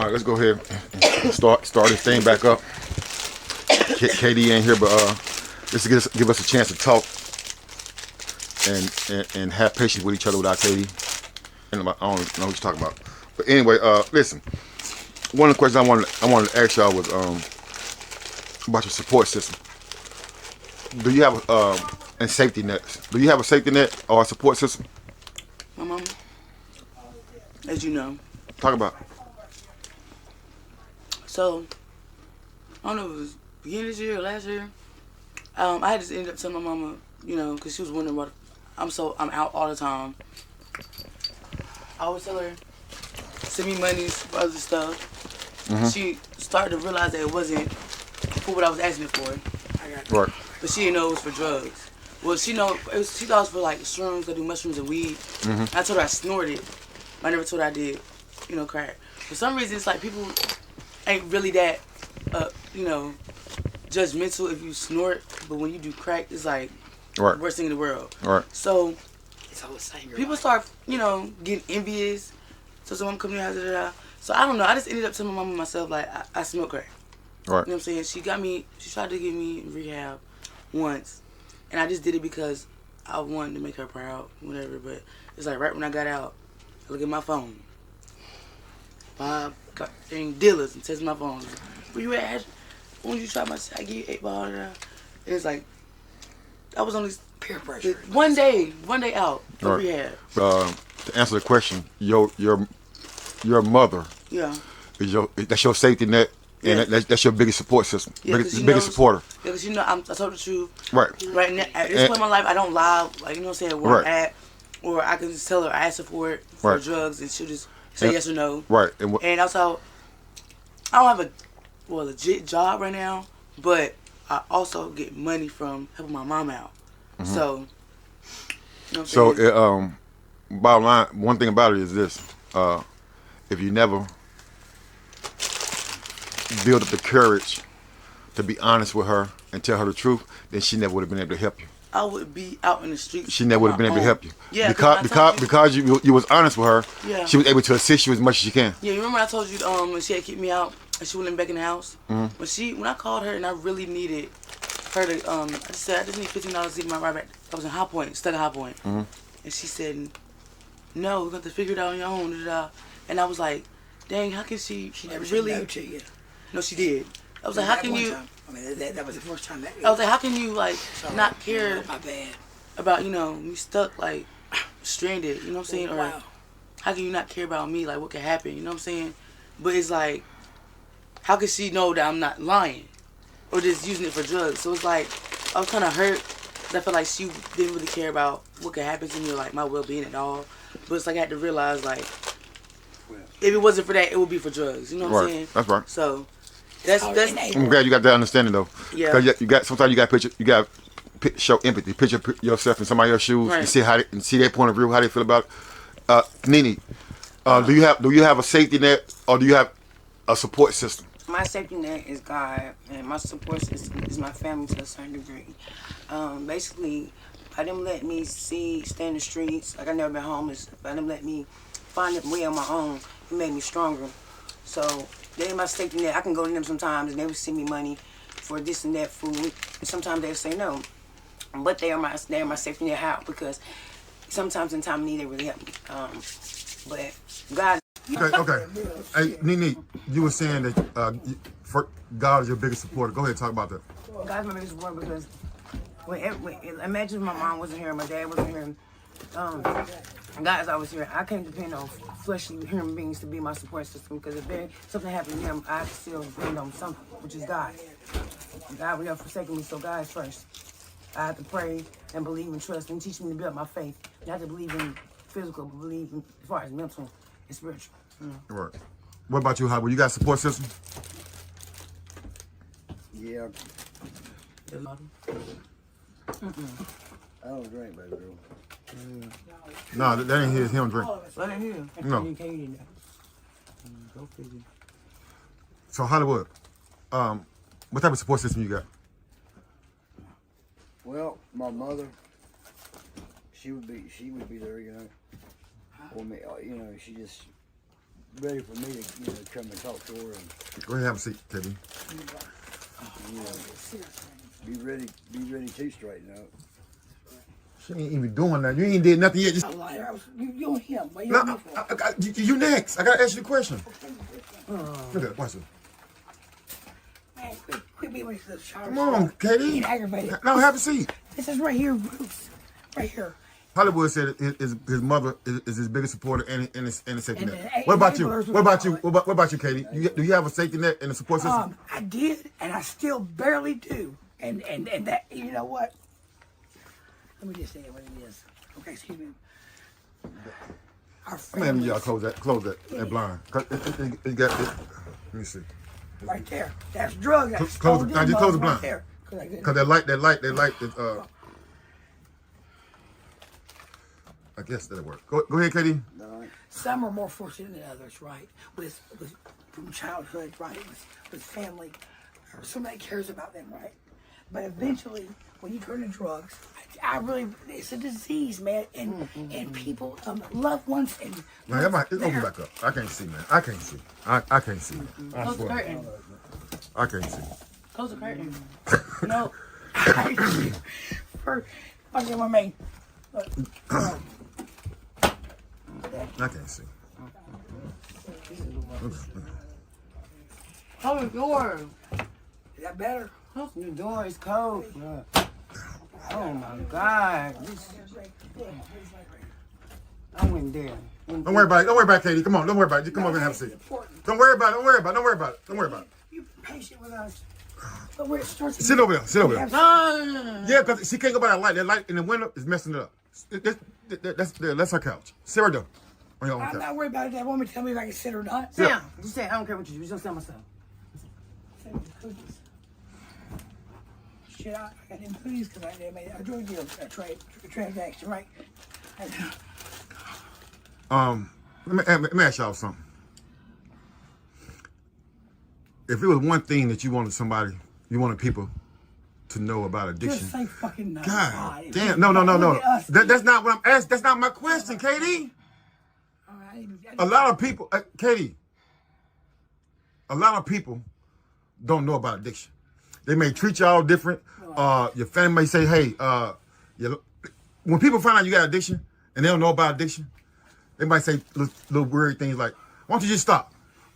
All right, let's go ahead and start this thing back up. KD ain't here, but this is give us a chance to talk and have patience with each other without KD. And I don't know what you're talking about. But anyway, listen. One of the questions I wanted to ask y'all was about your support system. Do you have and safety nets? Do you have a safety net or a support system? My mama, as you know. Talk about it. So, I don't know if it was beginning of this year or last year. I had just ended up telling my mama, you know, because she was wondering what I'm out all the time. I always tell her, send me money for other stuff. Mm-hmm. She started to realize that it wasn't for what I was asking it for. Right. But she didn't know it was for drugs. Well, she thought it was for like shrooms, I do mushrooms and weed. Mm-hmm. I told her I snorted. I never told her I did, you know, crack. For some reason, it's like people ain't really that, you know, judgmental if you snort, but when you do crack, it's like Right. the worst thing in the world. Right. So It's all the same. people start, you know, getting envious. So someone come to your house, da, da, da. So I don't know. I just ended up telling my mama myself, like, I smoke crack. Right. You know what I'm saying? She tried to get me in rehab once. And I just did it because I wanted to make her proud, whatever. But it's like right when I got out, I look at my phone. 5 dealers and text my phone. Where you at? When you try I give you 8 ball. It's like, I was only Peer pressure. one day out of Right. rehab. To answer the question, your mother Yeah. that's your safety net, and Yeah. that's your biggest support system, Yeah, biggest supporter. Yeah, because you know, I told the truth. Right. Right now, at this point in my life, I don't lie, like, you know what I'm saying, where Right. I'm at. Or I can just tell her I asked her for it, for Right. drugs, and she'll just say yes or no. Right. And also, I don't have a legit job right now, but I also get money from helping my mom out. Mm-hmm. So, you know what I'm saying? So, bottom line, one thing about it is this: if you never build up the courage to be honest with her and tell her the truth, then she never would have been able to help you. I would be out in the streets. She never would have been able to help you. Yeah, because you was honest with her. Yeah. She was able to assist you as much as she can. Yeah, you remember I told you when she had kicked me out and she wouldn't let me back in the house? Mm-hmm. When I called her and I really needed her to, I just said, I just need $15 to get my ride back. I was in High Point, stuck at High Point. Mm-hmm. And she said, no, you're going to have to figure it out on your own. Da, da, da. And I was like, dang, how can she never really? said no to you. No, she did. I was like, how can you? Time. I mean, that was the first time that. I was like, how can you like not care My bad. about, you know, me stuck like stranded? You know what I'm saying? Or Wow. how can you not care about me? Like, what could happen? You know what I'm saying? But it's like, how can she know that I'm not lying or just using it for drugs? So it's like, I was kind of hurt. I felt like she didn't really care about what could happen to me or like my well-being at all. But it's like I had to realize, like, if it wasn't for that, it would be for drugs. You know what I'm saying? That's right. So that's I'm glad you got that understanding though. Yeah. Because you got sometimes you got show empathy, picture yourself in somebody else's shoes, Right. and see their point of view, how they feel about it. Nene, do you have a safety net or do you have a support system? My safety net is God, and my support system is my family to a certain degree. Basically, by them let me stay in the streets, like I never been homeless, by them let me find a way on my own, it made me stronger. So they my safety net. I can go to them sometimes, and they would send me money for this and that food. And sometimes they'll say no, but they are my safety net. How? Because sometimes in time of need they really help me. But God. Okay. Hey, Nene, you were saying that God is your biggest supporter. Go ahead and talk about that. God's my biggest support because imagine if my mom wasn't here, my dad wasn't here, God's always here. I can't depend on fleshly human beings to be my support system because if something happened to him, I still depend on something, which is God. God will never forsake me, so God is first. I have to pray and believe and trust and teach me to build my faith. Not to believe in physical, but believe in, as far as mental and spiritual. Right. What about you, Howard? You got a support system? Yeah, I don't drink, baby girl. No, that ain't him drink. Right in here. No. You can't eat that. Go figure. So Hollywood, what type of support system you got? Well, my mother, she would be there, you know. For me, you know, she just ready for me to, come and talk to her and, Go ahead, have a seat, KD. be ready to straighten out. She ain't even doing that. You ain't did nothing yet. Just I'm lying. You and him. What you no, on me for? you next. I gotta ask you the question. Look at that. Watch it. Man, quit being with the shower. Come on, KD. Get aggravated. No, have a seat. This is right here, Bruce. Right here. Hollywood said his mother is his biggest supporter and his safety And net. the What about you? enablers What about you? would What about you, Katie? Do you have a safety net and a support system? I did, and I still barely do. And that, you know what? Let me just say what it is. Okay, excuse me. Our Man, families, y'all close that blind. It got it. Let me see. right there. That's drugs. That's Close stolen it. Now just close the right blind. there. 'Cause I did- Cause that light is I guess that'll work. Go ahead, Katie. All right. Some are more fortunate than others, right? With from childhood, right? With family, or somebody cares about them, right? But eventually, when you turn to drugs, I really, it's a disease, man, and people, loved ones, and Man, it's open back up. I can't see, man. I can't see. I can't see. I Close the swear. curtain. I can't see. Close the curtain. No. for fucking with me. Look, I can't see. Close the door. is that better? The door is cold. Oh my God. I went there. Don't worry about it. Don't worry about it, Katie. Come on. Don't worry about it. Just come over and have a seat. Don't worry about it. Don't worry about it. Don't worry about it. Don't worry about it. You be patient with us. But where it starts. Sit over there. Sit over there. No. Yeah, because she can't go by that light. That light in the window is messing it up. That's her couch. Sit right there. On your own I'm couch. not worried about it. That woman tell me if I can sit or not. Sam, just say I don't care what you do. Just tell myself. Shit, I got them cookies because I made a drug deal, a transaction, right? Let me ask y'all something. If it was one thing that you wanted people to know about addiction. Just say fucking no. God If damn. you No. look at us, That's not what I'm asking. That's not my question, Katie. all right, A lot of people, Katie, a lot of people don't know about addiction. They may treat y'all different. Your family may say, hey, when people find out you got addiction and they don't know about addiction, they might say little weird things like, why don't you just stop?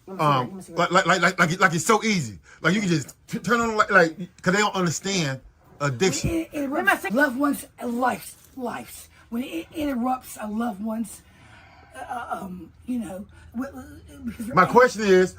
Like it's so easy. Like you can just turn on like because they don't understand addiction. it interrupts loved ones' lives. When it interrupts a loved one's, My question is,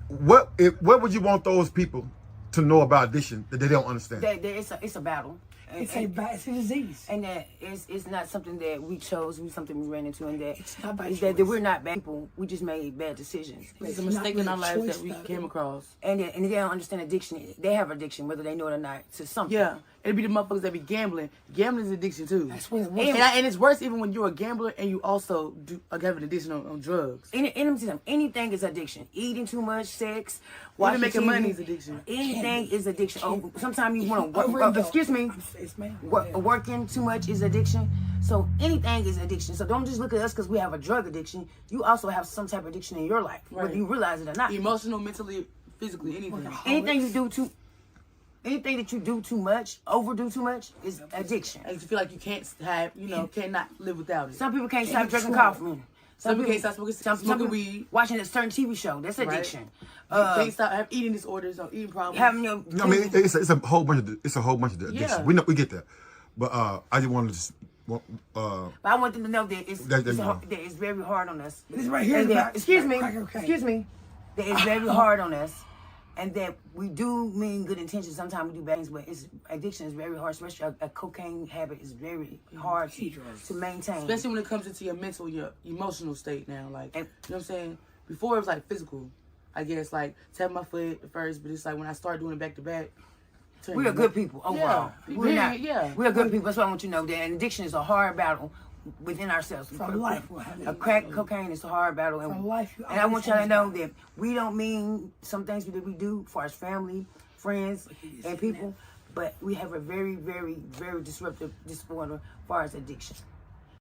what would you want those people to know about addiction that they don't understand? It's a battle. It's a disease. And that it's not something that we chose, it's something we ran into, and that It's not by is choice. that we're not bad people. We just made bad decisions. It's a It's mistake not in our really lives choice, that we though. came across. And they don't understand addiction. They have addiction, whether they know it or not, to something. Yeah. It'd be the motherfuckers that be gambling. Gambling is addiction too. That's what it was. And it's worse even when you're a gambler and you also have an addiction on drugs. Anything is addiction. Eating too much, sex, Even watching making TV, money is addiction. Anything is addiction. Oh, sometimes you want to work. Overindulge. Excuse me. It's me. Working too much is addiction. So anything is addiction. So don't just look at us because we have a drug addiction. You also have some type of addiction in your life, whether Right. you realize it or not. Emotional, mentally, physically, anything. Anything that you do too much, overdo too much, is addiction. And you feel like you can't have, cannot live without it. Some people can't stop And drinking control. coffee. Some people can't stop smoking people weed. Watching a certain TV show, that's Right. addiction. You can't stop have eating disorders or eating problems. Having your I mean, it's a whole bunch of addictions. Yeah. We get that, but I just wanted to. But I want them to know that That it's very hard on us. This right here And is that- about excuse me, crack cocaine. excuse me. That it's very hard on us, and that we do mean good intentions. Sometimes we do bad things, but addiction is very hard. Especially a cocaine habit is very hard to maintain. Especially when it comes into your mental, your emotional state now. Like, And- you know what I'm saying? Before it was like physical. I guess like tapping my foot at first, but it's like when I start doing it back to back. We are good people overall. Yeah. We're not. Yeah. We are good people. That's why I want you to know that an addiction is a hard battle within ourselves. From life, we'll have it. A crack cocaine is a hard battle, From life, you and I want always y'all to have know this that we don't mean some things that we do for our family, friends, and people, but we have a very, very, very disruptive disorder as far as addiction.